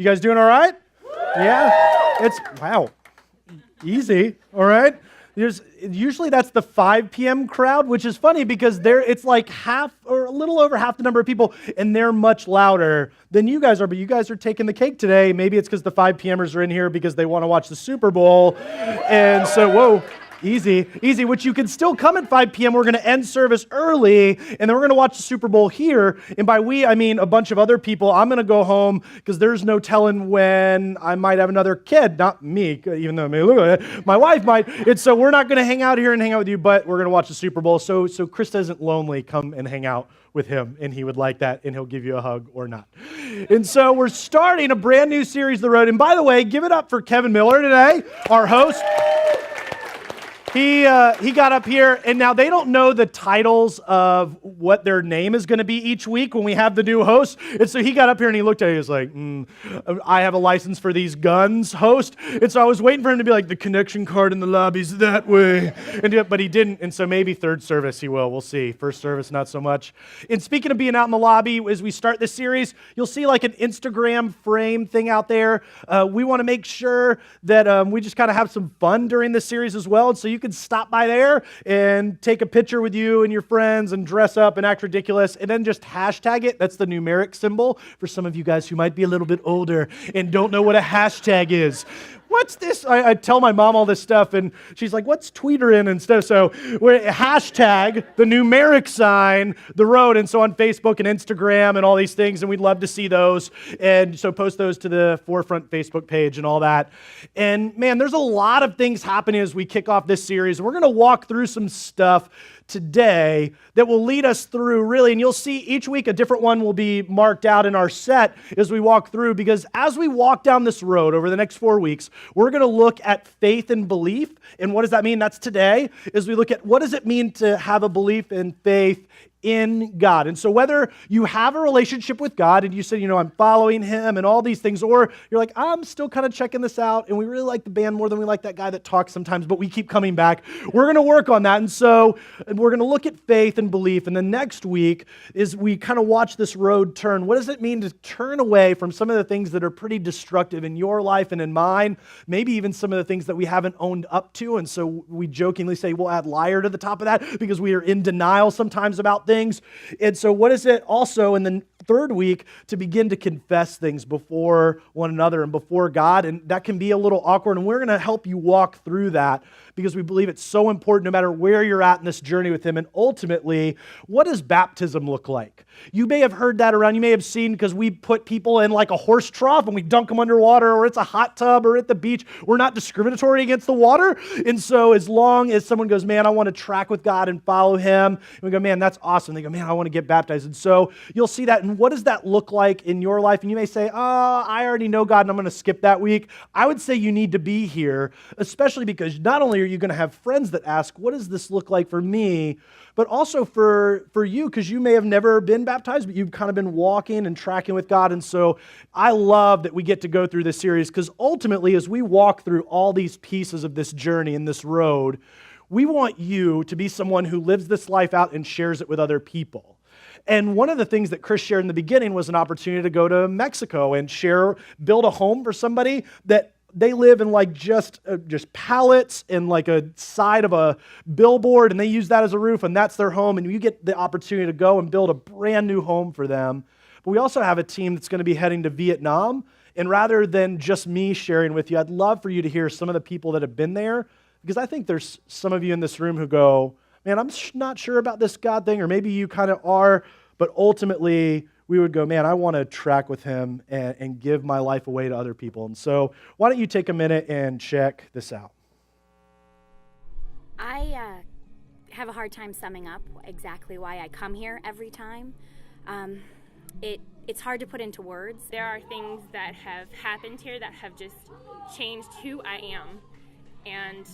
You guys doing all right? Yeah? Wow. Easy, all right? Usually that's the 5 p.m. crowd, which is funny because it's like half or a little over half the number of people, and they're much louder than you guys are, but you guys are taking the cake today. Maybe it's because the 5 p.m.ers are in here because they want to watch the Super Bowl. And so, whoa. Easy, which you can still come at 5 p.m. We're going to end service early, and then we're going to watch the Super Bowl here. And by we, I mean a bunch of other people. I'm going to go home because there's no telling when I might have another kid. Not me, even though it may look like it. My wife might. And so we're not going to hang out here and hang out with you, but we're going to watch the Super Bowl. So Chris isn't lonely. Come and hang out with him, and he would like that, and he'll give you a hug or not. And so we're starting a brand new series, The Road. And by the way, give it up for Kevin Miller today, our host. He got up here, and now they don't know the titles of what their name is going to be each week when we have the new host. And so he got up here and he looked at it. He was like, I have a license for these guns, host. And so I was waiting for him to be like, the connection card in the lobby's that way. But he didn't, and so maybe third service he will. We'll see. First service, not so much. And speaking of being out in the lobby, as we start this series, you'll see like an Instagram frame thing out there. We want to make sure that we just kind of have some fun during this series as well. And so you can stop by there and take a picture with you and your friends and dress up and act ridiculous and then just hashtag it. That's the numeric symbol for some of you guys who might be a little bit older and don't know what a hashtag is. What's this? I tell my mom all this stuff, and she's like, what's tweetering and stuff? So we're hashtag, the numeric sign, The Road. And so on Facebook and Instagram and all these things, and we'd love to see those. And so post those to the Forefront Facebook page and all that. And man, there's a lot of things happening as we kick off this series. We're going to walk through some stuff today that will lead us through really, and you'll see each week a different one will be marked out in our set as we walk through, because as we walk down this road over the next 4 weeks, we're going to look at faith and belief. And what does that mean? That's today, as we look at what does it mean to have a belief and faith in God. And so whether you have a relationship with God and you say, I'm following him and all these things, or you're like, I'm still kind of checking this out and we really like the band more than we like that guy that talks sometimes, but we keep coming back. We're going to work on that. And so we're going to look at faith and belief. And the next week is we kind of watch this road turn. What does it mean to turn away from some of the things that are pretty destructive in your life and in mine? Maybe even some of the things that we haven't owned up to. And so we jokingly say we'll add liar to the top of that because we are in denial sometimes about things. And so what is it also in the third week to begin to confess things before one another and before God? And that can be a little awkward, and we're going to help you walk through that because we believe it's so important no matter where you're at in this journey with him. And ultimately, what does baptism look like? You may have heard that around. You may have seen, because we put people in like a horse trough and we dunk them underwater, or it's a hot tub, or at the beach. We're not discriminatory against the water. And so as long as someone goes, man, I want to track with God and follow him, and we go, man, that's awesome. They go, man, I want to get baptized. And so you'll see that. And what does that look like in your life? And you may say, I already know God and I'm going to skip that week. I would say you need to be here, especially because not only are you going to have friends that ask, what does this look like for me? But also for you, because you may have never been baptized, but you've kind of been walking and tracking with God. And so I love that we get to go through this series, because ultimately, as we walk through all these pieces of this journey and this road, we want you to be someone who lives this life out and shares it with other people. And one of the things that Chris shared in the beginning was an opportunity to go to Mexico and build a home for somebody that they live in like just pallets and like a side of a billboard, and they use that as a roof, and that's their home, and you get the opportunity to go and build a brand new home for them. But we also have a team that's going to be heading to Vietnam, and rather than just me sharing with you, I'd love for you to hear some of the people that have been there, because I think there's some of you in this room who go, man, I'm not sure about this God thing, or maybe you kind of are, but ultimately we would go, man, I want to track with him and give my life away to other people. And so why don't you take a minute and check this out? I have a hard time summing up exactly why I come here every time. It's hard to put into words. There are things that have happened here that have just changed who I am, and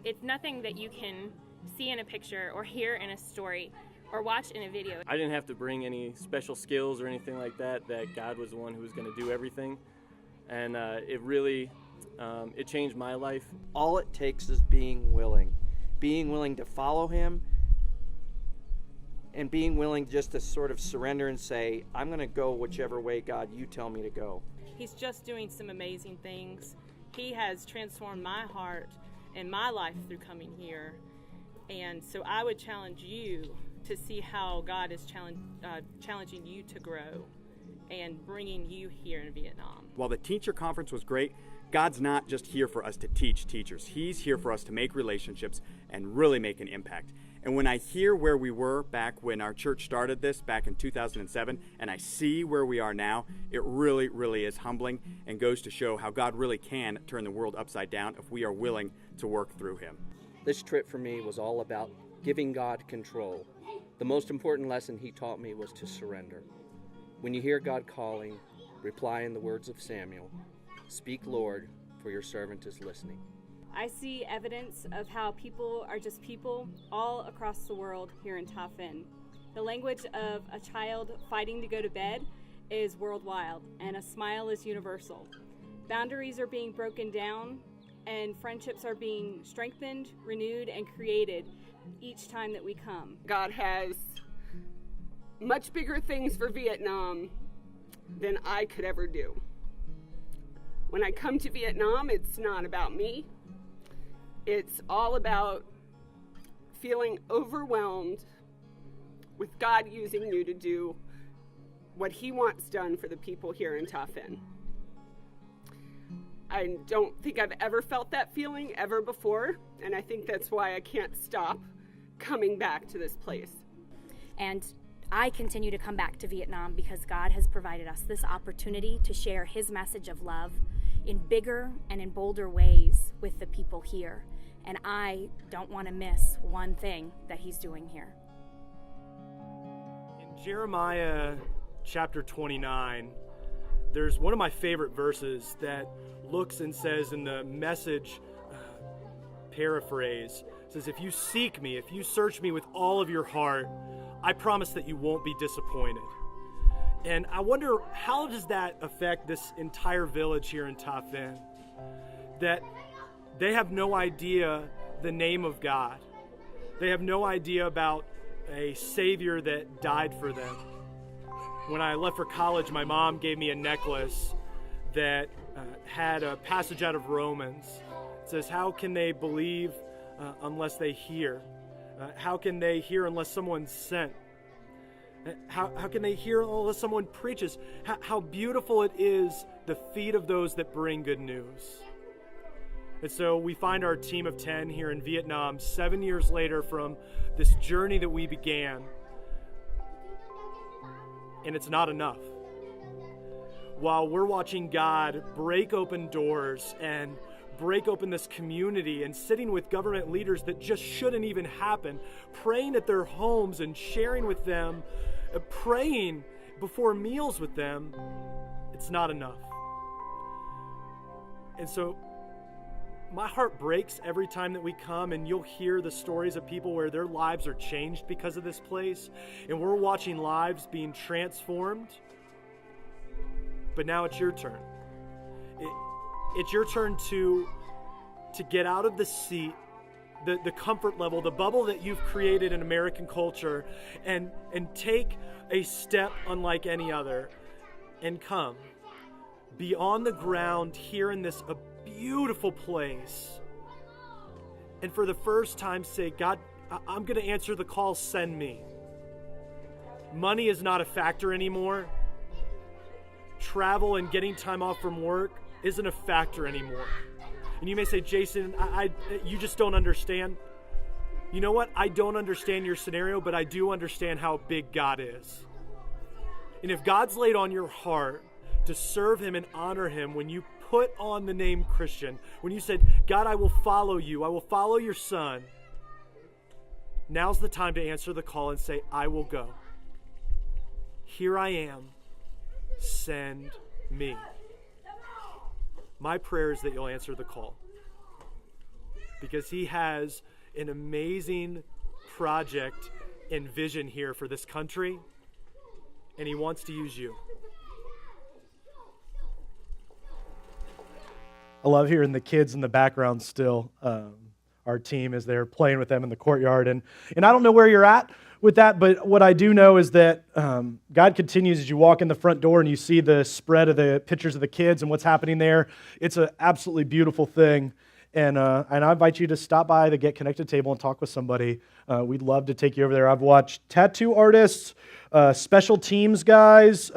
it's nothing that you can see in a picture or hear in a story or watch in a video. I didn't have to bring any special skills or anything like that God was the one who was going to do everything. And it really, it changed my life. All it takes is being willing to follow him and being willing just to sort of surrender and say, I'm going to go whichever way, God, you tell me to go. He's just doing some amazing things. He has transformed my heart and my life through coming here. And so I would challenge you to see how God is challenging you to grow and bringing you here in Vietnam. While the teacher conference was great, God's not just here for us to teach teachers. He's here for us to make relationships and really make an impact. And when I hear where we were back when our church started this back in 2007, and I see where we are now, it really, really is humbling and goes to show how God really can turn the world upside down if we are willing to work through him. This trip for me was all about giving God control. The most important lesson he taught me was to surrender. When you hear God calling, reply in the words of Samuel, "Speak, Lord, for your servant is listening." I see evidence of how people are just people all across the world here in Ta Phin. The language of a child fighting to go to bed is worldwide, and a smile is universal. Boundaries are being broken down, and friendships are being strengthened, renewed, and created each time that we come. God has much bigger things for Vietnam than I could ever do. When I come to Vietnam, it's not about me. It's all about feeling overwhelmed with God using you to do what he wants done for the people here in Ta Phin. I don't think I've ever felt that feeling ever before, and I think that's why I can't stop coming back to this place. And I continue to come back to Vietnam because God has provided us this opportunity to share his message of love in bigger and in bolder ways with the people here. And I don't want to miss one thing that he's doing here. In Jeremiah chapter 29, there's one of my favorite verses that looks and says in the Message paraphrase, says, "If you seek me, if you search me with all of your heart, I promise that you won't be disappointed." And I wonder, how does that affect this entire village here in Ta Phin? That they have no idea the name of God. They have no idea about a Savior that died for them. When I left for college, my mom gave me a necklace that had a passage out of Romans. It says, how can they believe unless they hear? How can they hear unless someone's sent? How can they hear unless someone preaches? How beautiful it is, the feet of those that bring good news. And so we find our team of 10 here in Vietnam 7 years later from this journey that we began. And it's not enough. While we're watching God break open doors and break open this community and sitting with government leaders that just shouldn't even happen, praying at their homes and sharing with them, praying before meals with them, it's not enough. And so my heart breaks every time that we come, and you'll hear the stories of people where their lives are changed because of this place, and we're watching lives being transformed. But now it's your turn. It's your turn to get out of the seat, the comfort level, the bubble that you've created in American culture, and take a step unlike any other and come. Be on the ground here in this beautiful place. And for the first time say, God, I'm going to answer the call, send me. Money is not a factor anymore. Travel and getting time off from work isn't a factor anymore. And you may say, Jason, you just don't understand. You know what? I don't understand your scenario, but I do understand how big God is. And if God's laid on your heart to serve him and honor him when you put on the name Christian, when you said, God, I will follow you, I will follow your son, now's the time to answer the call and say, I will go. Here I am. Send me. My prayer is that you'll answer the call, because he has an amazing project and vision here for this country, and he wants to use you. I love hearing the kids in the background still. Our team is there playing with them in the courtyard. And I don't know where you're at, with that, but what I do know is that God continues as you walk in the front door and you see the spread of the pictures of the kids and what's happening there. It's an absolutely beautiful thing. And I invite you to stop by the Get Connected table and talk with somebody. We'd love to take you over there. I've watched tattoo artists, special teams guys,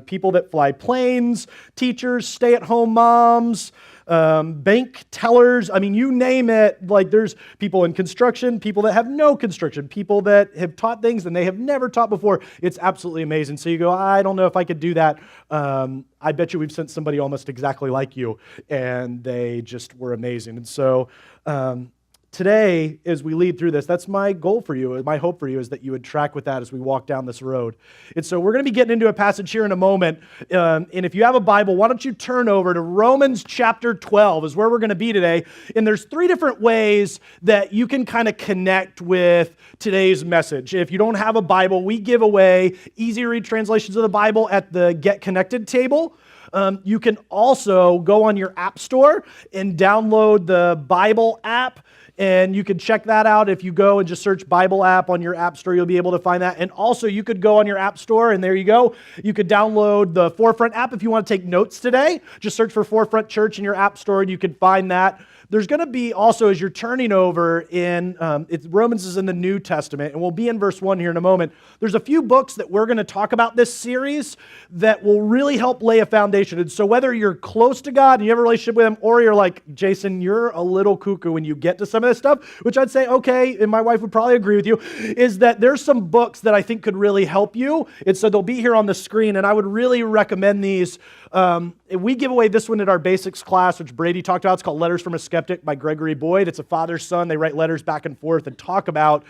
people that fly planes, teachers, stay-at-home moms, bank tellers. I mean, you name it. Like, there's people in construction, people that have no construction, people that have taught things and they have never taught before. It's absolutely amazing. So you go, I don't know if I could do that. I bet you we've sent somebody almost exactly like you, and they just were amazing. And so today, as we lead through this, that's my goal for you, my hope for you, is that you would track with that as we walk down this road. And so we're going to be getting into a passage here in a moment. And if you have a Bible, why don't you turn over to Romans chapter 12 is where we're going to be today. And there's 3 different ways that you can kind of connect with today's message. If you don't have a Bible, we give away easy read translations of the Bible at the Get Connected table. You can also go on your app store and download the Bible app, and you can check that out. If you go and just search Bible app on your app store, you'll be able to find that. And also, you could go on your app store, and there you go. You could download the Forefront app if you want to take notes today. Just search for Forefront Church in your app store, and you can find that. There's going to be also, as you're turning over in, Romans is in the New Testament, and we'll be in verse 1 here in a moment. There's a few books that we're going to talk about this series that will really help lay a foundation. And so whether you're close to God and you have a relationship with Him, or you're like, Jason, you're a little cuckoo when you get to some of this stuff, which I'd say, okay, and my wife would probably agree with you, is that there's some books that I think could really help you. And so they'll be here on the screen, and I would really recommend these. We give away this one at our basics class, which Brady talked about. It's called Letters from a Skeptic by Gregory Boyd. It's a father-son. They write letters back and forth and talk about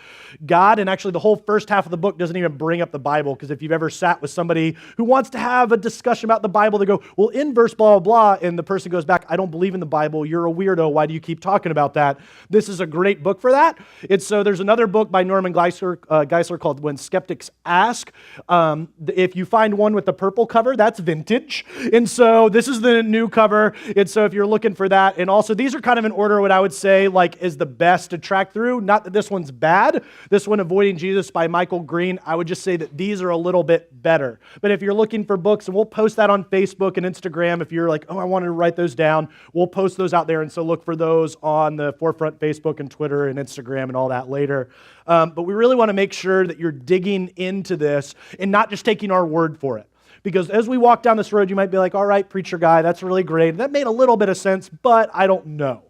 God. And actually, the whole first half of the book doesn't even bring up the Bible, because if you've ever sat with somebody who wants to have a discussion about the Bible, they go, well, in verse blah, blah, blah, and the person goes back, I don't believe in the Bible. You're a weirdo. Why do you keep talking about that? This is a great book for that. So there's another book by Norman Geisler called When Skeptics Ask. If you find one with the purple cover, that's vintage. And so this is the new cover. And so if you're looking for that, and also these are kind of in order what I would say like is the best to track through. Not that this one's bad. This one, Avoiding Jesus by Michael Green, I would just say that these are a little bit better. But if you're looking for books, and we'll post that on Facebook and Instagram, if you're like, oh, I wanted to write those down, we'll post those out there. And so look for those on the Forefront Facebook and Twitter and Instagram and all that later. But we really want to make sure that you're digging into this and not just taking our word for it. Because as we walk down this road, you might be like, all right, preacher guy, that's really great. That made a little bit of sense, but I don't know.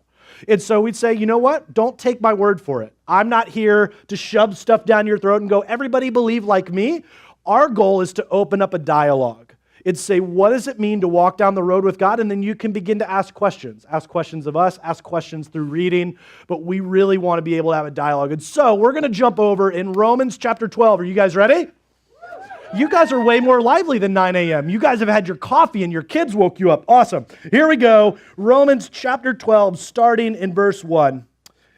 And so we'd say, you know what? Don't take my word for it. I'm not here to shove stuff down your throat and go, everybody believe like me. Our goal is to open up a dialogue. It's say, what does it mean to walk down the road with God? And then you can begin to ask questions. Ask questions of us, ask questions through reading. But we really want to be able to have a dialogue. And so we're going to jump over in Romans chapter 12. Are you guys ready? You guys are way more lively than 9 a.m. You guys have had your coffee and your kids woke you up. Awesome. Here we go. Romans chapter 12, starting in verse 1.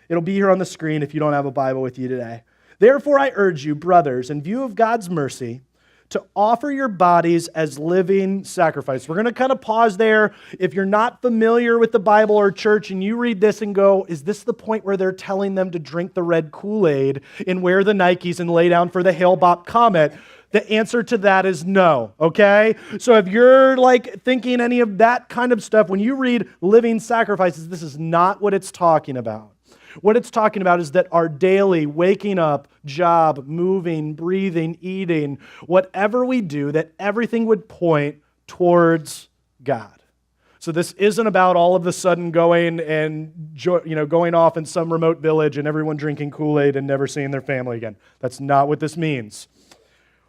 It'll be here on the screen if you don't have a Bible with you today. Therefore, I urge you, brothers, in view of God's mercy, to offer your bodies as living sacrifice. We're going to kind of pause there. If you're not familiar with the Bible or church and you read this and go, is this the point where they're telling them to drink the red Kool-Aid and wear the Nikes and lay down for the Hale-Bopp Comet? The answer to that is no, okay? So if you're like thinking any of that kind of stuff, when you read living sacrifices, this is not what it's talking about. What it's talking about is that our daily waking up, job, moving, breathing, eating, whatever we do, that everything would point towards God. So this isn't about all of a sudden going and going off in some remote village and everyone drinking Kool-Aid and never seeing their family again. That's not what this means.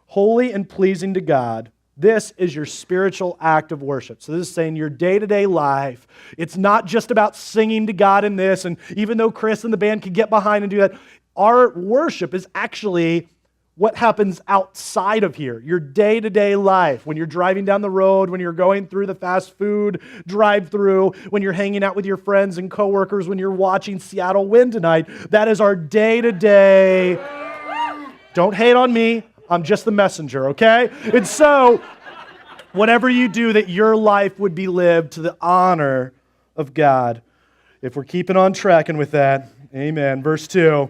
Holy and pleasing to God, this is your spiritual act of worship. So this is saying your day-to-day life. It's not just about singing to God in this, and even though Chris and the band can get behind and do that, our worship is actually what happens outside of here, your day-to-day life. When you're driving down the road, when you're going through the fast food drive-through, when you're hanging out with your friends and coworkers, when you're watching Seattle win tonight, that is our day-to-day. Don't hate on me. I'm just the messenger, okay? And so, whatever you do, that your life would be lived to the honor of God. If we're keeping on tracking with that, amen. Verse 2,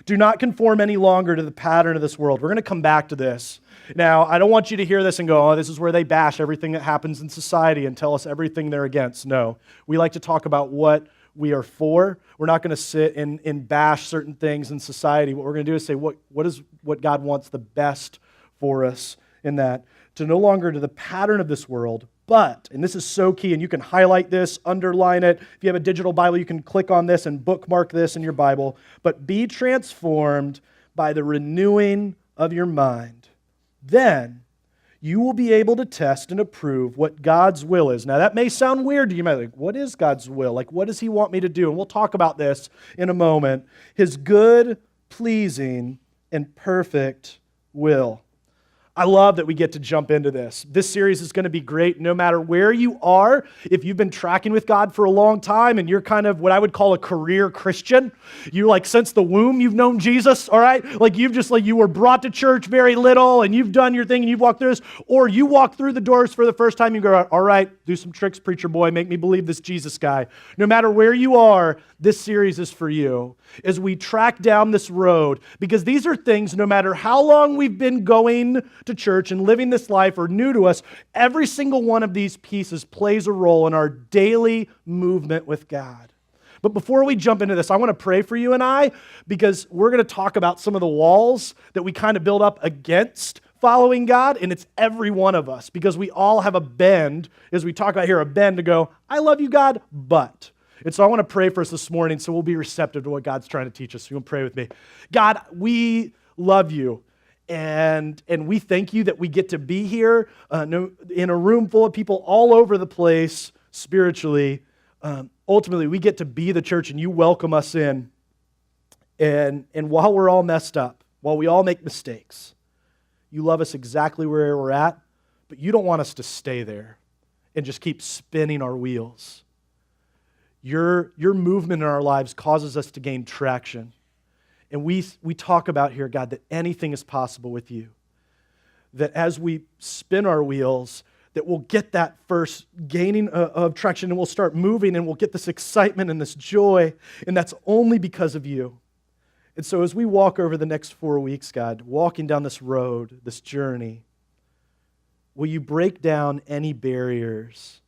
Do not conform any longer to the pattern of this world. We're going to come back to this. Now, I don't want you to hear this and go, oh, this is where they bash everything that happens in society and tell us everything they're against. No. We like to talk about what we are for. We're not going to sit and bash certain things in society. What we're going to do is say, what is what God wants the best for us in that? To no longer to the pattern of this world, but, and this is so key, and you can highlight this, underline it. If you have a digital Bible, you can click on this and bookmark this in your Bible. But be transformed by the renewing of your mind. Then you will be able to test and approve what God's will is. Now, that may sound weird to you. You might be like, what is God's will? Like, what does He want me to do? And we'll talk about this in a moment. His good, pleasing, and perfect will. I love that we get to jump into this. This series is going to be great no matter where you are. If you've been tracking with God for a long time and you're kind of what I would call a career Christian, you like since the womb you've known Jesus, all right? Like you were brought to church very little and you've done your thing and you've walked through this, or you walk through the doors for the first time, you go, all right, do some tricks, preacher boy, make me believe this Jesus guy. No matter where you are, this series is for you as we track down this road, because these are things, no matter how long we've been going to church and living this life or new to us, every single one of these pieces plays a role in our daily movement with God. But before we jump into this, I want to pray for you and I, because we're going to talk about some of the walls that we kind of build up against following God, and it's every one of us, because we all have a bend, as we talk about here, a bend to go, I love you, God, but. And so I want to pray for us this morning so we'll be receptive to what God's trying to teach us. So you want to pray with me. God, we love you. And we thank you that we get to be here in a room full of people all over the place spiritually. Ultimately, we get to be the church and you welcome us in. And while we're all messed up, while we all make mistakes, you love us exactly where we're at, but you don't want us to stay there and just keep spinning our wheels. Your movement in our lives causes us to gain traction. And we talk about here, God, that anything is possible with you. That as we spin our wheels, that we'll get that first gaining of traction and we'll start moving and we'll get this excitement and this joy. And that's only because of you. And so as we walk over the next 4 weeks, God, walking down this road, this journey, will you break down any barriers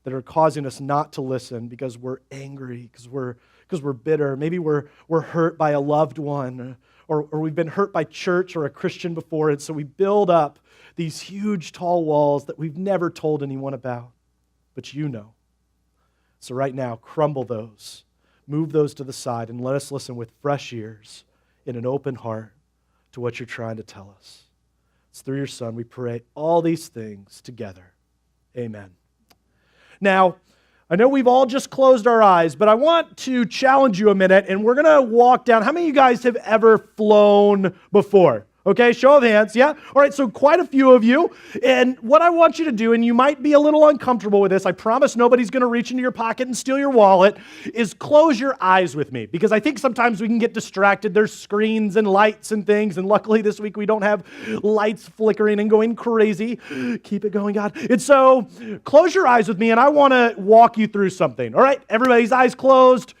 that are causing us not to listen because we're angry, because we're bitter. Maybe we're hurt by a loved one, or we've been hurt by church or a Christian before, and so we build up these huge, tall walls that we've never told anyone about, but you know. So right now, crumble those, move those to the side, and let us listen with fresh ears and an open heart to what you're trying to tell us. It's through your Son we pray all these things together. Amen. Now, I know we've all just closed our eyes, but I want to challenge you a minute, and we're going to walk down. How many of you guys have ever flown before? Okay, show of hands, yeah? All right, so quite a few of you. And what I want you to do, and you might be a little uncomfortable with this, I promise nobody's going to reach into your pocket and steal your wallet, is close your eyes with me. Because I think sometimes we can get distracted. There's screens and lights and things, and luckily this week we don't have lights flickering and going crazy. Keep it going, God. And so close your eyes with me, and I want to walk you through something. All right, everybody's eyes closed.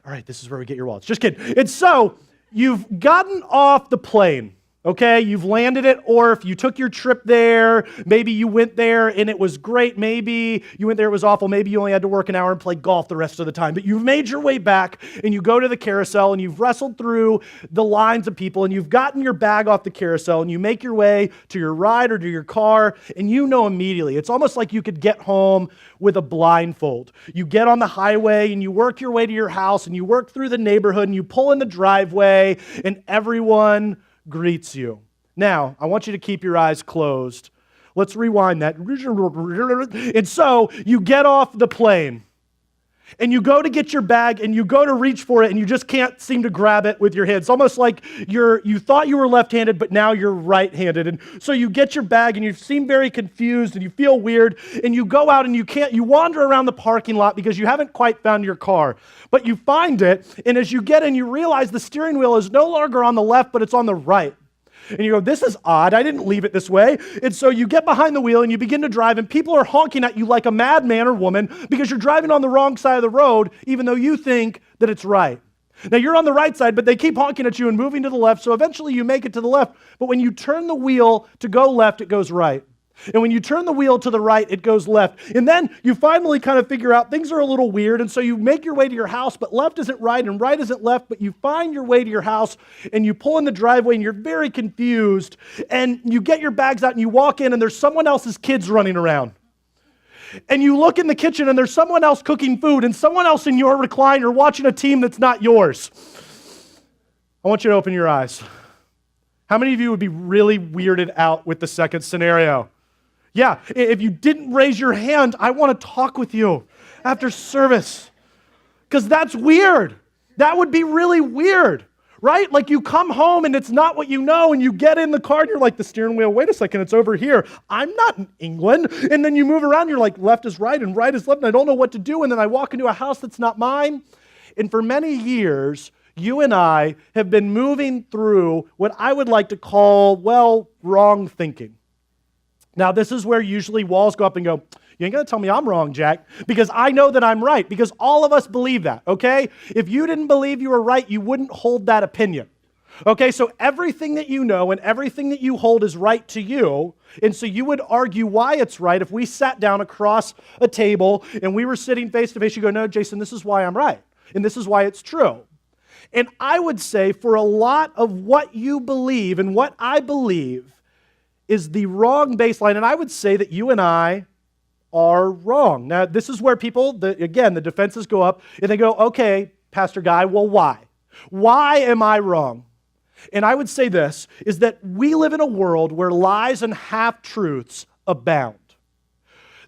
All right, this is where we get your wallets. Just kidding. And so you've gotten off the plane. Okay, you've landed it, or if you took your trip there, maybe you went there and it was great, maybe you went there, it was awful, maybe you only had to work an hour and play golf the rest of the time, but you've made your way back and you go to the carousel and you've wrestled through the lines of people and you've gotten your bag off the carousel and you make your way to your ride or to your car and you know immediately. It's almost like you could get home with a blindfold. You get on the highway and you work your way to your house and you work through the neighborhood and you pull in the driveway and everyone greets you. Now, I want you to keep your eyes closed. Let's rewind that. And so you get off the plane and you go to get your bag and you go to reach for it and you just can't seem to grab it with your hand. It's almost like you thought you were left-handed, but now you're right-handed. And so you get your bag and you seem very confused and you feel weird and you go out and you wander around the parking lot because you haven't quite found your car. But you find it, and as you get in, you realize the steering wheel is no longer on the left, but it's on the right. And you go, this is odd. I didn't leave it this way. And so you get behind the wheel and you begin to drive and people are honking at you like a madman or woman because you're driving on the wrong side of the road even though you think that it's right. Now you're on the right side, but they keep honking at you and moving to the left, so eventually you make it to the left. But when you turn the wheel to go left, it goes right. And when you turn the wheel to the right, it goes left. And then you finally kind of figure out things are a little weird, and so you make your way to your house, but left isn't right and right isn't left, but you find your way to your house, and you pull in the driveway, and you're very confused, and you get your bags out, and you walk in, and there's someone else's kids running around. And you look in the kitchen and there's someone else cooking food and someone else in your recliner watching a team that's not yours. I want you to open your eyes. How many of you would be really weirded out with the second scenario? Yeah, if you didn't raise your hand, I want to talk with you after service. Because that's weird. That would be really weird. Right? Like you come home and it's not what you know, and you get in the car and you're like, the steering wheel, wait a second, it's over here. I'm not in England. And then you move around, you're like, left is right and right is left, and I don't know what to do. And then I walk into a house that's not mine. And for many years, you and I have been moving through what I would like to call, well, wrong thinking. Now, this is where usually walls go up and go, you ain't going to tell me I'm wrong, Jack, because I know that I'm right, because all of us believe that, okay? If you didn't believe you were right, you wouldn't hold that opinion. Okay, so everything that you know and everything that you hold is right to you, and so you would argue why it's right. If we sat down across a table and we were sitting face to face, you go, no, Jason, this is why I'm right, and this is why it's true. And I would say for a lot of what you believe and what I believe is the wrong baseline, and I would say that you and I are wrong. Now, this is where people, again, the defenses go up, and they go, okay, Pastor Guy, well, why? Why am I wrong? And I would say this, is that we live in a world where lies and half-truths abound.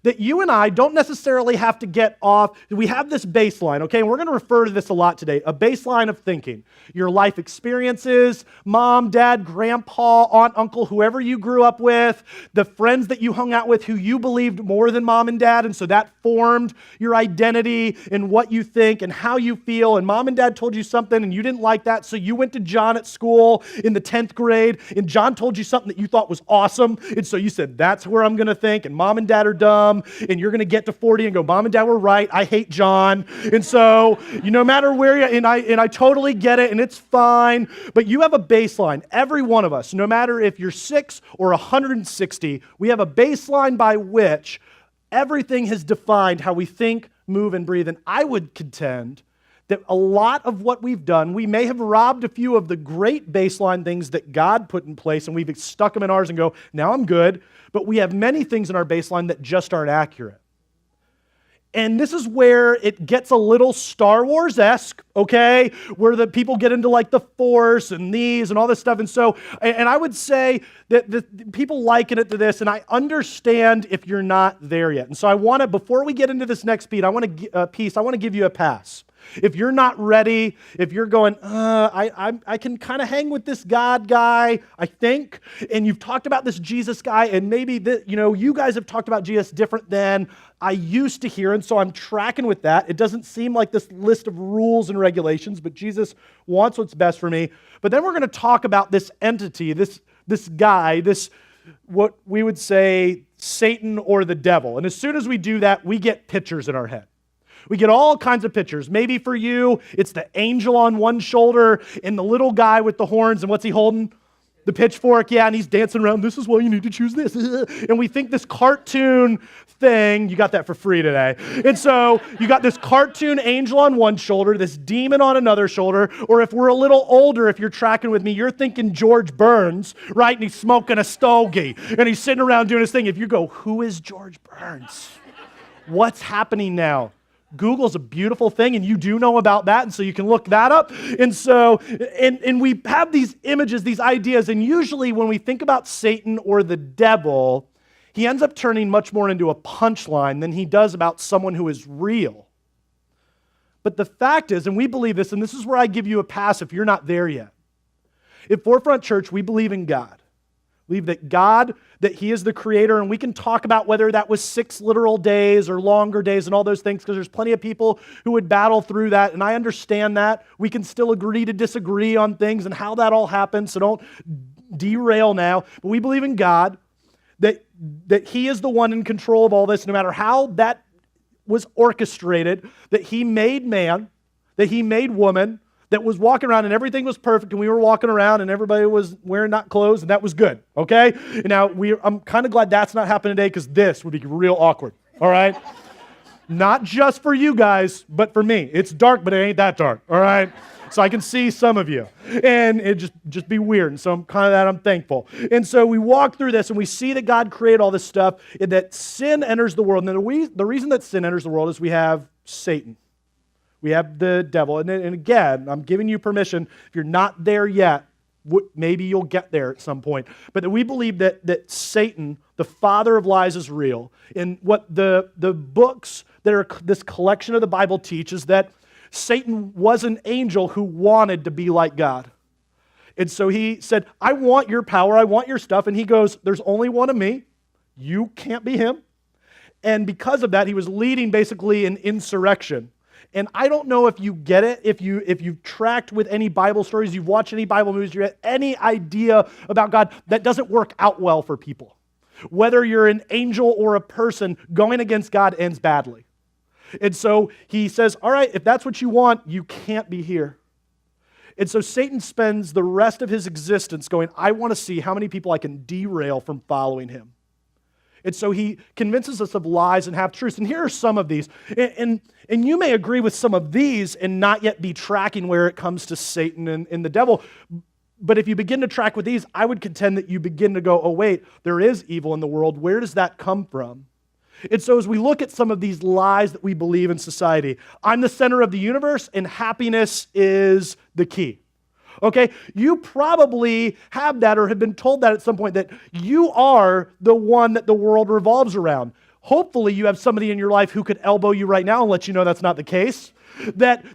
That you and I don't necessarily have to get off. We have this baseline, okay? And we're going to refer to this a lot today, a baseline of thinking. Your life experiences, mom, dad, grandpa, aunt, uncle, whoever you grew up with, the friends that you hung out with who you believed more than mom and dad, and so that formed your identity and what you think and how you feel, and mom and dad told you something and you didn't like that, so you went to John at school in the 10th grade, and John told you something that you thought was awesome, and so you said, that's where I'm going to think, and mom and dad are dumb, and you're going to get to 40 and go, mom and dad were right, I hate John. And so, no matter where you, and I totally get it, and it's fine, but you have a baseline. Every one of us, no matter if you're 6 or 160, we have a baseline by which everything has defined how we think, move, and breathe. And I would contend that a lot of what we've done, we may have robbed a few of the great baseline things that God put in place, and we've stuck them in ours and go, now I'm good. But we have many things in our baseline that just aren't accurate. And this is where it gets a little Star Wars-esque, okay? Where the people get into like the Force and these and all this stuff. And so, and I would say that the people liken it to this, and I understand if you're not there yet. And so I want to, before we get into this next piece, I want to give you a pass. If you're not ready, if you're going, I can kind of hang with this God guy, I think, and you've talked about this Jesus guy, and maybe you guys have talked about Jesus different than I used to hear, and so I'm tracking with that. It doesn't seem like this list of rules and regulations, but Jesus wants what's best for me. But then we're going to talk about this entity, this guy, this what we would say Satan or the devil. And as soon as we do that, we get pictures in our head. We get all kinds of pictures. Maybe for you, it's the angel on one shoulder and the little guy with the horns, and what's he holding? The pitchfork, yeah, and he's dancing around, this is why you need to choose this. And we think this cartoon thing, you got that for free today. And so you got this cartoon angel on one shoulder, this demon on another shoulder, or if we're a little older, if you're tracking with me, you're thinking George Burns, right? And he's smoking a stogie, and he's sitting around doing his thing. If you go, who is George Burns? What's happening now? Google's a beautiful thing, and you do know about that, and so you can look that up. And so, and we have these images, these ideas, and usually when we think about Satan or the devil, he ends up turning much more into a punchline than he does about someone who is real. But the fact is, and we believe this, and this is where I give you a pass if you're not there yet. At Forefront Church, we believe in God. Believe that God, that He is the creator, and we can talk about whether that was 6 literal days or longer days and all those things, because there's plenty of people who would battle through that, and I understand that. We can still agree to disagree on things and how that all happens, so don't derail now. But we believe in God, that He is the one in control of all this, no matter how that was orchestrated, that He made man, that He made woman, that was walking around and everything was perfect and we were walking around and everybody was wearing not clothes and that was good, okay? Now, I'm kind of glad that's not happening today because this would be real awkward, all right? Not just for you guys, but for me. It's dark, but it ain't that dark, all right? So I can see some of you. And it just be weird. And so I'm thankful. And so we walk through this and we see that God created all this stuff, and that sin enters the world. And the reason that sin enters the world is we have Satan. We have the devil. And again, I'm giving you permission. If you're not there yet, maybe you'll get there at some point. But that we believe that Satan, the father of lies, is real. And what the books that are this collection of the Bible teach is that Satan was an angel who wanted to be like God. And so he said, I want your power, I want your stuff. And he goes, there's only one of me. You can't be him. And because of that, he was leading basically an insurrection. And I don't know if you get it, if you've tracked with any Bible stories, you've watched any Bible movies, you have any idea about God, that doesn't work out well for people. Whether you're an angel or a person, going against God ends badly. And so he says, all right, if that's what you want, you can't be here. And so Satan spends the rest of his existence going, I want to see how many people I can derail from following him. And so he convinces us of lies and half-truths. And here are some of these. And you may agree with some of these and not yet be tracking where it comes to Satan and the devil. But if you begin to track with these, I would contend that you begin to go, oh, wait, there is evil in the world. Where does that come from? And so as we look at some of these lies that we believe in society, I'm the center of the universe and happiness is the key. Okay, you probably have that or have been told that at some point, that you are the one that the world revolves around. Hopefully you have somebody in your life who could elbow you right now and let you know that's not the case. That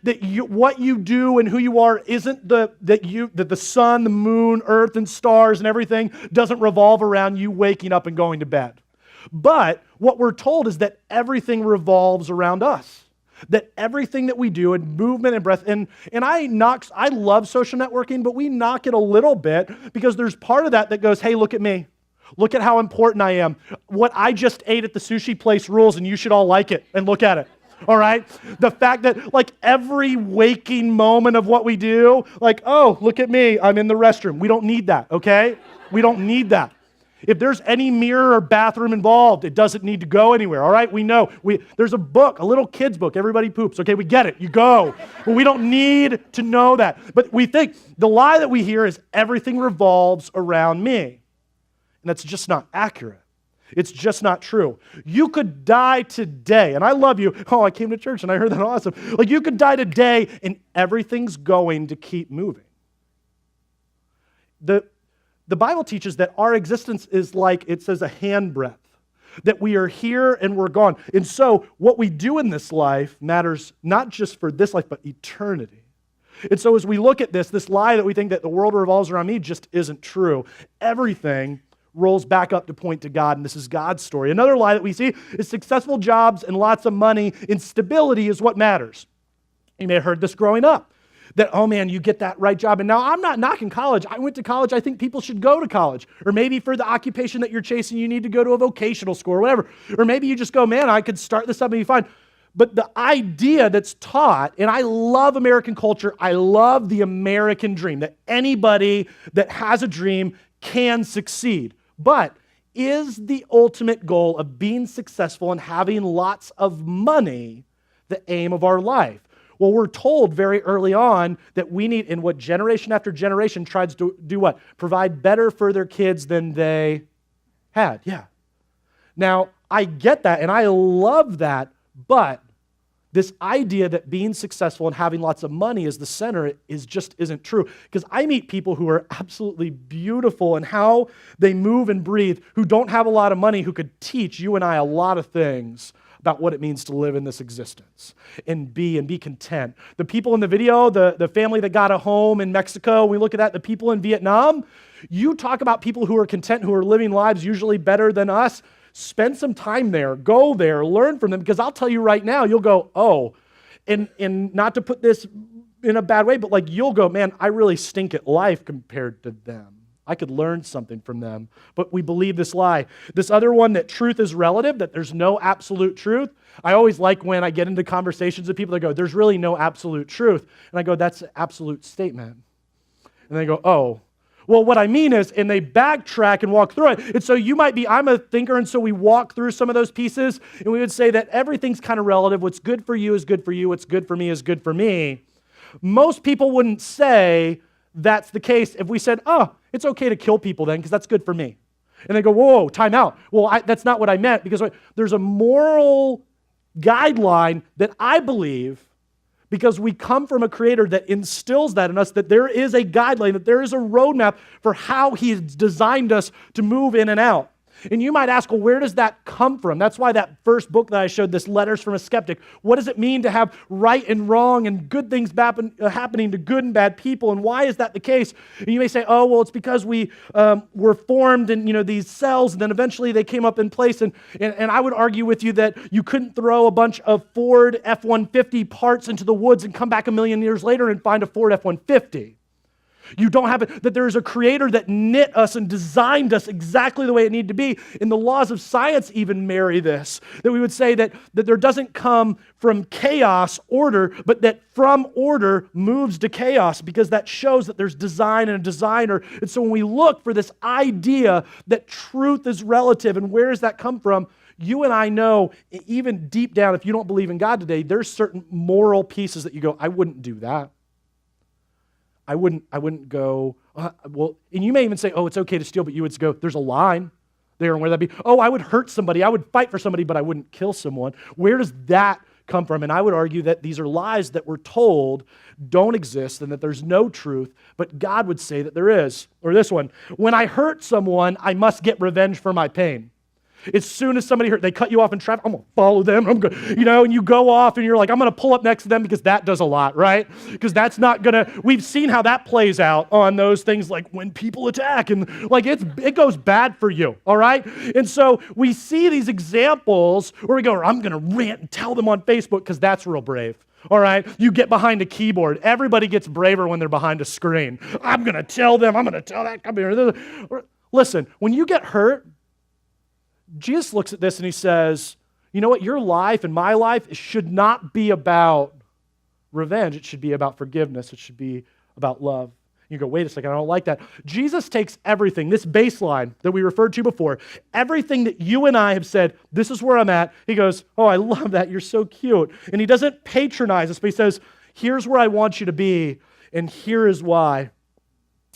what you do and who you are isn't that the sun, the moon, earth, and stars and everything doesn't revolve around you waking up and going to bed. But what we're told is that everything revolves around us. That everything that we do and movement and breath, and I love social networking, but we knock it a little bit because there's part of that goes, hey, look at me. Look at how important I am. What I just ate at the sushi place rules and you should all like it and look at it. All right? The fact that like every waking moment of what we do, like, oh, look at me, I'm in the restroom. We don't need that, okay? We don't need that. If there's any mirror or bathroom involved, it doesn't need to go anywhere, all right? We know. There's a book, a little kid's book, everybody poops, okay? We get it, you go. But we don't need to know that. But we think the lie that we hear is everything revolves around me. And that's just not accurate. It's just not true. You could die today, and I love you. Oh, I came to church and I heard that awesome. Like you could die today and everything's going to keep moving. The Bible teaches that our existence is like, it says, a handbreadth, that we are here and we're gone. And so what we do in this life matters not just for this life, but eternity. And so as we look at this lie that we think that the world revolves around me just isn't true. Everything rolls back up to point to God, and this is God's story. Another lie that we see is successful jobs and lots of money and stability is what matters. You may have heard this growing up. That, oh man, you get that right job. And now I'm not knocking college. I went to college. I think people should go to college. Or maybe for the occupation that you're chasing, you need to go to a vocational school or whatever. Or maybe you just go, man, I could start this up and be fine. But the idea that's taught, and I love American culture, I love the American dream, that anybody that has a dream can succeed. But is the ultimate goal of being successful and having lots of money the aim of our life? Well, we're told very early on that we need, and what generation after generation tries to do what? Provide better for their kids than they had. Yeah. Now, I get that, and I love that, but this idea that being successful and having lots of money is the center just isn't true. Because I meet people who are absolutely beautiful in how they move and breathe, who don't have a lot of money, who could teach you and I a lot of things about what it means to live in this existence and be content. The people in the video, the family that got a home in Mexico, we look at that, the people in Vietnam, you talk about people who are content, who are living lives usually better than us. Spend some time there, go there, learn from them, because I'll tell you right now, you'll go, oh, and not to put this in a bad way, but like you'll go, man, I really stink at life compared to them. I could learn something from them. But we believe this lie. This other one, that truth is relative, that there's no absolute truth. I always like when I get into conversations with people that go, there's really no absolute truth. And I go, that's an absolute statement. And they go, oh. Well, what I mean is, and they backtrack and walk through it. And so you might be, I'm a thinker, and so we walk through some of those pieces, and we would say that everything's kind of relative. What's good for you is good for you. What's good for me is good for me. Most people wouldn't say that's the case if we said, oh, it's okay to kill people then because that's good for me. And they go, whoa, time out. Well, that's not what I meant, because there's a moral guideline that I believe, because we come from a creator that instills that in us, that there is a guideline, that there is a roadmap for how he has designed us to move in and out. And you might ask, well, where does that come from? That's why that first book that I showed, this Letters from a Skeptic, what does it mean to have right and wrong and good things happening to good and bad people, and why is that the case? And you may say, oh, well, it's because we were formed in these cells, and then eventually they came up in place. And I would argue with you that you couldn't throw a bunch of Ford F-150 parts into the woods and come back a million years later and find a Ford F-150. You don't have it, that there is a creator that knit us and designed us exactly the way it needed to be. And the laws of science even marry this, that we would say that there doesn't come from chaos order, but that from order moves to chaos, because that shows that there's design and a designer. And so when we look for this idea that truth is relative, and where does that come from? You and I know, even deep down, if you don't believe in God today, there's certain moral pieces that you go, I wouldn't do that. I wouldn't go, well, and you may even say, oh, it's okay to steal, but you would go, there's a line there, and where that'd be, oh, I would hurt somebody, I would fight for somebody, but I wouldn't kill someone. Where does that come from? And I would argue that these are lies that we're told don't exist and that there's no truth, but God would say that there is. Or this one, when I hurt someone, I must get revenge for my pain. As soon as somebody hurt, they cut you off in traffic, I'm going to follow them, and you go off and you're like, I'm going to pull up next to them, because that does a lot, right? Because that's not going to, we've seen how that plays out on those things, like when people attack, and like it goes bad for you, all right? And so we see these examples where we go, I'm going to rant and tell them on Facebook, because that's real brave. All right, you get behind a keyboard. Everybody gets braver when they're behind a screen. I'm going to tell them, I'm going to tell that, come here. Listen, when you get hurt, Jesus looks at this and he says, you know what, your life and my life should not be about revenge. It should be about forgiveness. It should be about love. You go, wait a second, I don't like that. Jesus takes everything, this baseline that we referred to before, everything that you and I have said, this is where I'm at. He goes, oh, I love that. You're so cute. And he doesn't patronize us, but he says, here's where I want you to be, and here is why.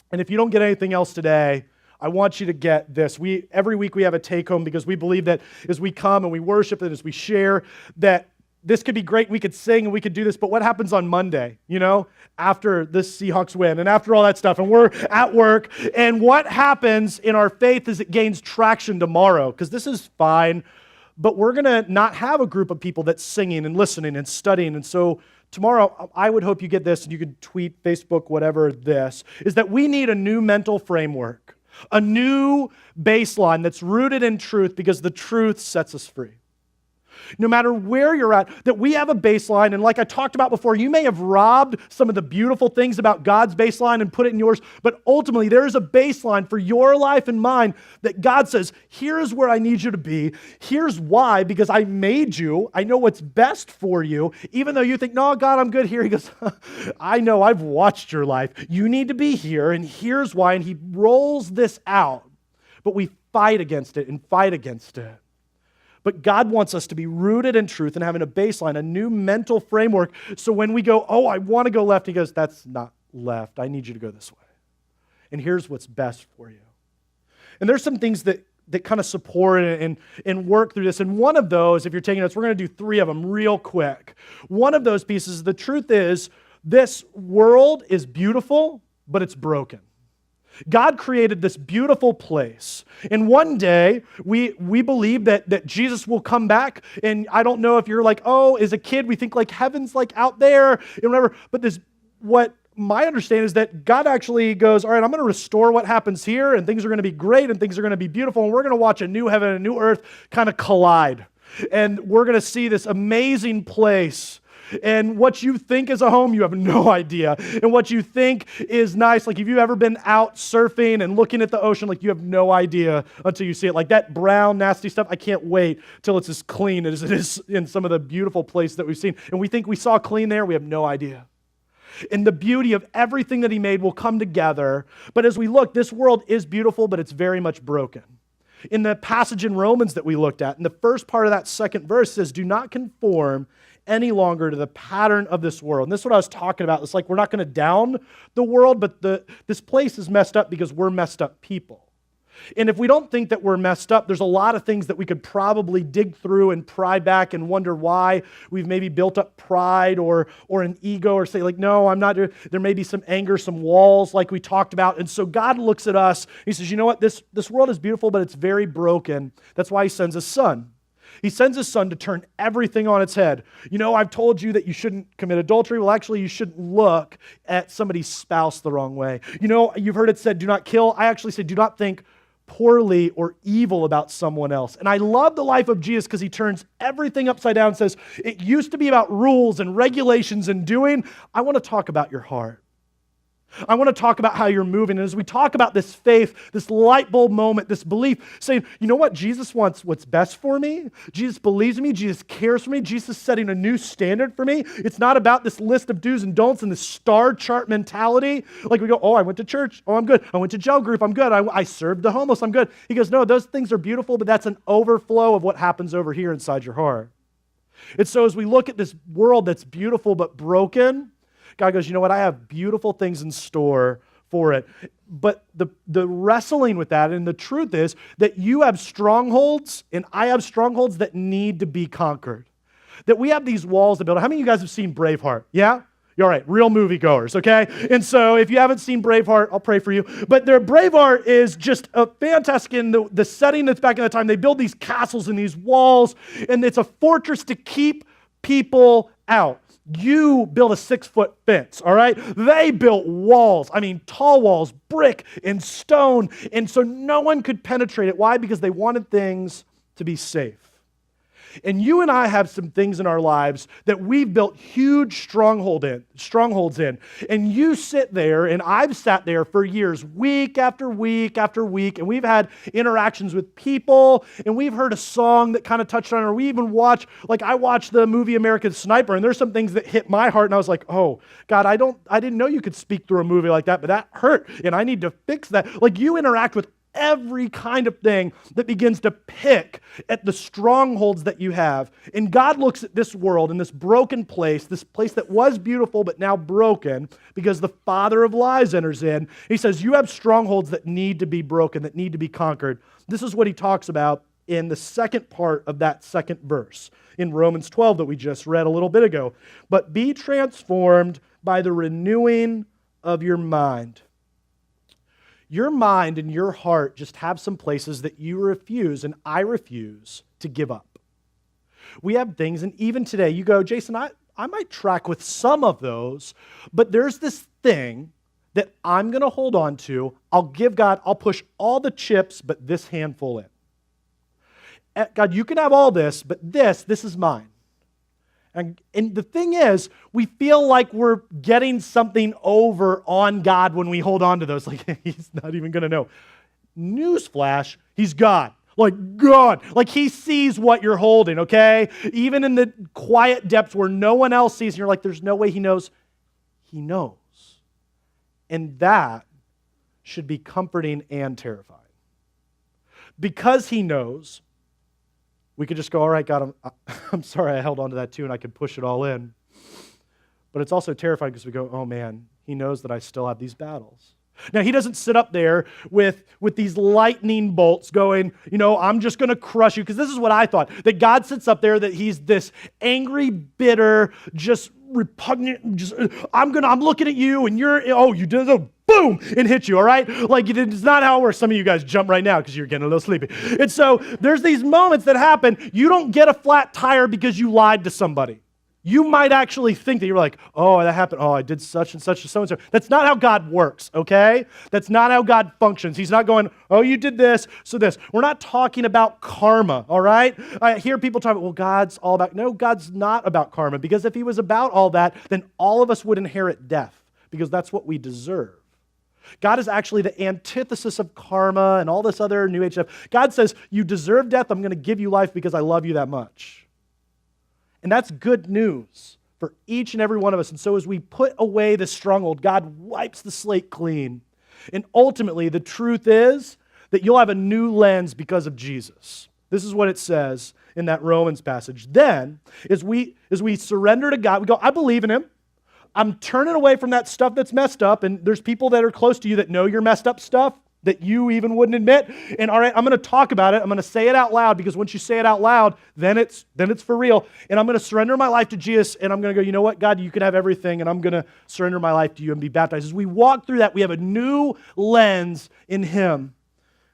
And if you don't get anything else today, I want you to get this. Every week we have a take-home, because we believe that as we come and we worship and as we share, that this could be great. We could sing and we could do this, but what happens on Monday, after the Seahawks win and after all that stuff, and we're at work, and what happens in our faith is it gains traction tomorrow, because this is fine, but we're going to not have a group of people that's singing and listening and studying. And so tomorrow, I would hope you get this, and you could tweet, Facebook, whatever, this, is that we need a new mental framework. A new baseline that's rooted in truth, because the truth sets us free. No matter where you're at, that we have a baseline, and like I talked about before, you may have robbed some of the beautiful things about God's baseline and put it in yours, but ultimately there is a baseline for your life and mine that God says, here's where I need you to be, here's why, because I made you, I know what's best for you, even though you think, no, God, I'm good here. He goes, I know, I've watched your life. You need to be here, and here's why, and he rolls this out, but we fight against it and fight against it. But God wants us to be rooted in truth and having a baseline, a new mental framework. So when we go, oh, I want to go left, he goes, that's not left. I need you to go this way. And here's what's best for you. And there's some things that kind of support and work through this. And one of those, if you're taking notes, we're going to do 3 of them real quick. One of those pieces, the truth is, this world is beautiful, but it's broken. God created this beautiful place. And one day, we believe that Jesus will come back. And I don't know if you're like, oh, as a kid, we think like heaven's like out there and whatever. But what my understanding is that God actually goes, all right, I'm going to restore what happens here, and things are going to be great, and things are going to be beautiful, and we're going to watch a new heaven and a new earth kind of collide. And we're going to see this amazing place And what you think is a home, you have no idea. And what you think is nice, like if you've ever been out surfing and looking at the ocean, like you have no idea until you see it. Like that brown, nasty stuff, I can't wait till it's as clean as it is in some of the beautiful places that we've seen. And we think we saw clean there, we have no idea. And the beauty of everything that he made will come together. But as we look, this world is beautiful, but it's very much broken. In the passage in Romans that we looked at, in the first part of that second verse says, do not conform any longer to the pattern of this world. And this is what I was talking about. It's like we're not going to down the world, but this place is messed up because we're messed up people. And if we don't think that we're messed up, there's a lot of things that we could probably dig through and pry back and wonder why we've maybe built up pride or an ego or say like, no, I'm not. There may be some anger, some walls like we talked about. And so God looks at us. He says, you know what? This world is beautiful, but it's very broken. That's why he sends his son. He sends his son to turn everything on its head. You know, I've told you that you shouldn't commit adultery. Well, actually, you shouldn't look at somebody's spouse the wrong way. You know, you've heard it said, do not kill. I actually say, do not think poorly or evil about someone else. And I love the life of Jesus because he turns everything upside down and says, it used to be about rules and regulations and doing. I want to talk about your heart. I want to talk about how you're moving. And as we talk about this faith, this light bulb moment, this belief, saying, you know what? Jesus wants what's best for me. Jesus believes in me. Jesus cares for me. Jesus is setting a new standard for me. It's not about this list of do's and don'ts and this star chart mentality. Like we go, oh, I went to church. Oh, I'm good. I went to jail group. I'm good. I served the homeless. I'm good. He goes, no, those things are beautiful, but that's an overflow of what happens over here inside your heart. And so as we look at this world that's beautiful but broken, God goes, you know what? I have beautiful things in store for it. But the wrestling with that, and the truth is that you have strongholds and I have strongholds that need to be conquered. That we have these walls to build. How many of you guys have seen Braveheart? Yeah? You're all right, real moviegoers, okay? And so if you haven't seen Braveheart, I'll pray for you. But Braveheart is just a fantastic in the setting that's back in the time. They build these castles and these walls, and it's a fortress to keep people out. You build a 6-foot fence, all right? They built walls. I mean, tall walls, brick and stone. And so no one could penetrate it. Why? Because they wanted things to be safe. And you and I have some things in our lives that we've built huge strongholds in. And you sit there, and I've sat there for years, week after week after week, and we've had interactions with people, and we've heard a song that kind of touched on it, or we even I watched the movie American Sniper, and there's some things that hit my heart, and I was like, oh, God, I didn't know you could speak through a movie like that, but that hurt, and I need to fix that. Like, you interact with every kind of thing that begins to pick at the strongholds that you have. And God looks at this world and this broken place, this place that was beautiful but now broken because the father of lies enters in. He says, you have strongholds that need to be broken, that need to be conquered. This is what he talks about in the second part of that second verse in Romans 12 that we just read a little bit ago. But be transformed by the renewing of your mind. Your mind and your heart just have some places that you refuse and I refuse to give up. We have things, and even today you go, Jason, I might track with some of those, but there's this thing that I'm going to hold on to. I'll give God, I'll push all the chips, but this handful in. God, you can have all this, but this is mine. And the thing is, we feel like we're getting something over on God when we hold on to those. Like, he's not even going to know. Newsflash, he's God. Like, God. Like, he sees what you're holding, okay? Even in the quiet depths where no one else sees, and you're like, there's no way he knows. He knows. And that should be comforting and terrifying. Because he knows, we could just go, all right, God, I'm sorry I held on to that too, and I could push it all in. But it's also terrifying because we go, oh man, he knows that I still have these battles. Now, he doesn't sit up there with these lightning bolts going, I'm just going to crush you. Because this is what I thought, that God sits up there, that he's this angry, bitter, just repugnant, I'm looking at you, and you did it, boom, and hit you, all right? Like, it's not how it works. Some of you guys jump right now because you're getting a little sleepy. And so there's these moments that happen. You don't get a flat tire because you lied to somebody. You might actually think that you're like, oh, that happened. Oh, I did such and such to so-and-so. That's not how God works, okay? That's not how God functions. He's not going, oh, you did this, so this. We're not talking about karma, all right? I hear people talk about, well, God's all about, no, God's not about karma, because if he was about all that, then all of us would inherit death, because that's what we deserve. God is actually the antithesis of karma and all this other New Age stuff. God says, you deserve death, I'm going to give you life because I love you that much. And that's good news for each and every one of us. And so as we put away the stronghold, God wipes the slate clean. And ultimately, the truth is that you'll have a new lens because of Jesus. This is what it says in that Romans passage. Then, as we surrender to God, we go, I believe in him. I'm turning away from that stuff that's messed up. And there's people that are close to you that know your messed up stuff that you even wouldn't admit. And all right, I'm going to talk about it. I'm going to say it out loud, because once you say it out loud, then it's for real. And I'm going to surrender my life to Jesus, and I'm going to go, you know what, God, you can have everything, and I'm going to surrender my life to you and be baptized. As we walk through that, we have a new lens in him.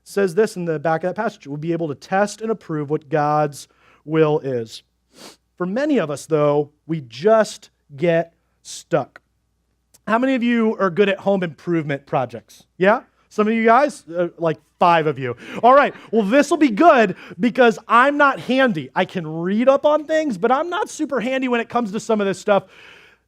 It says this in the back of that passage. We'll be able to test and approve what God's will is. For many of us, though, we just get stuck. How many of you are good at home improvement projects? Yeah? Some of you guys, like 5 of you. All right, well, this will be good because I'm not handy. I can read up on things, but I'm not super handy when it comes to some of this stuff.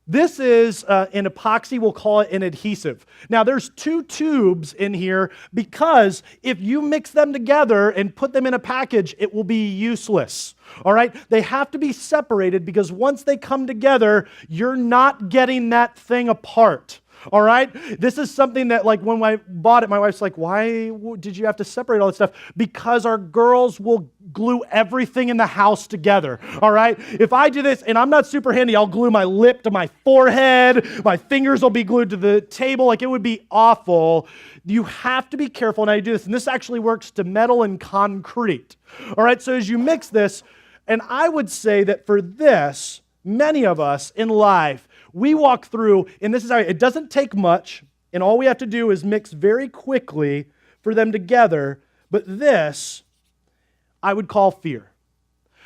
This is an epoxy, we'll call it an adhesive. Now, there's 2 tubes in here because if you mix them together and put them in a package, it will be useless. All right? They have to be separated because once they come together, you're not getting that thing apart. All right? This is something that, like, when I bought it, my wife's like, why did you have to separate all this stuff? Because our girls will glue everything in the house together. All right? If I do this, and I'm not super handy, I'll glue my lip to my forehead, my fingers will be glued to the table, like it would be awful. You have to be careful when I do this, and this actually works to metal and concrete. All right? So as you mix this, and I would say that for this, many of us in life, we walk through, and this is how it doesn't take much, and all we have to do is mix very quickly for them together. But this, I would call fear.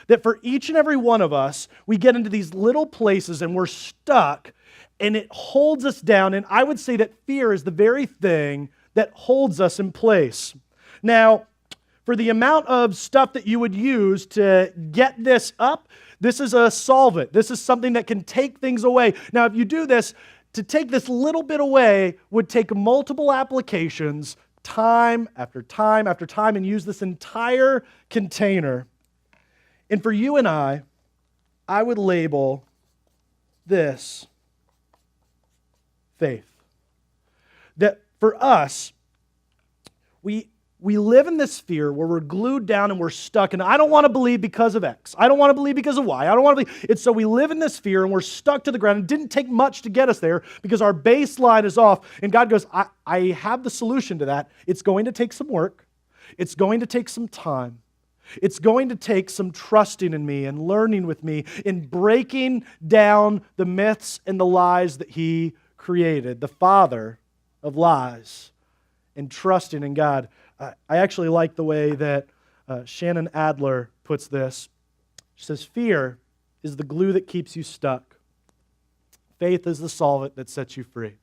That for each and every one of us, we get into these little places and we're stuck, and it holds us down. And I would say that fear is the very thing that holds us in place. Now, for the amount of stuff that you would use to get this up, this is a solvent. This is something that can take things away. Now, if you do this, to take this little bit away would take multiple applications, time after time after time, and use this entire container. And for you and I would label this faith. That for us, we live in this fear where we're glued down and we're stuck, and I don't want to believe because of X. I don't want to believe because of Y. I don't want to believe. It's so we live in this fear and we're stuck to the ground. It didn't take much to get us there because our baseline is off. And God goes, I have the solution to that. It's going to take some work. It's going to take some time. It's going to take some trusting in me and learning with me in breaking down the myths and the lies that he created, the father of lies, and trusting in God. I actually like the way that Shannon Adler puts this. She says, fear is the glue that keeps you stuck. Faith is the solvent that sets you free.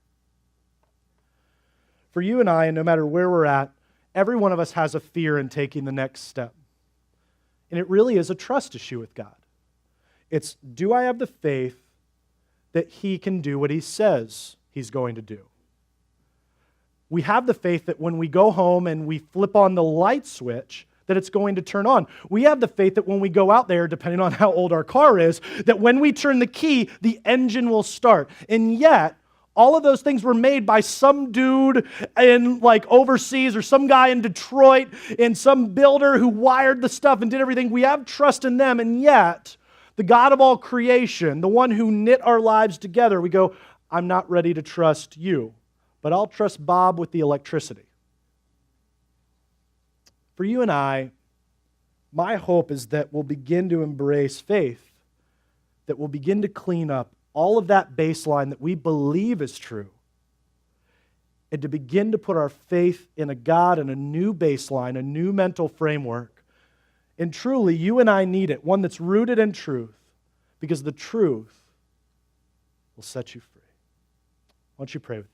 For you and I, and no matter where we're at, every one of us has a fear in taking the next step. And it really is a trust issue with God. It's, do I have the faith that he can do what he says he's going to do? We have the faith that when we go home and we flip on the light switch, that it's going to turn on. We have the faith that when we go out there, depending on how old our car is, that when we turn the key, the engine will start. And yet, all of those things were made by some dude in like overseas or some guy in Detroit and some builder who wired the stuff and did everything. We have trust in them, and yet the God of all creation, the one who knit our lives together, we go, I'm not ready to trust you, but I'll trust Bob with the electricity. For you and I, my hope is that we'll begin to embrace faith, that we'll begin to clean up all of that baseline that we believe is true, and to begin to put our faith in a God and a new baseline, a new mental framework. And truly, you and I need it, one that's rooted in truth, because the truth will set you free. Why don't you pray with me?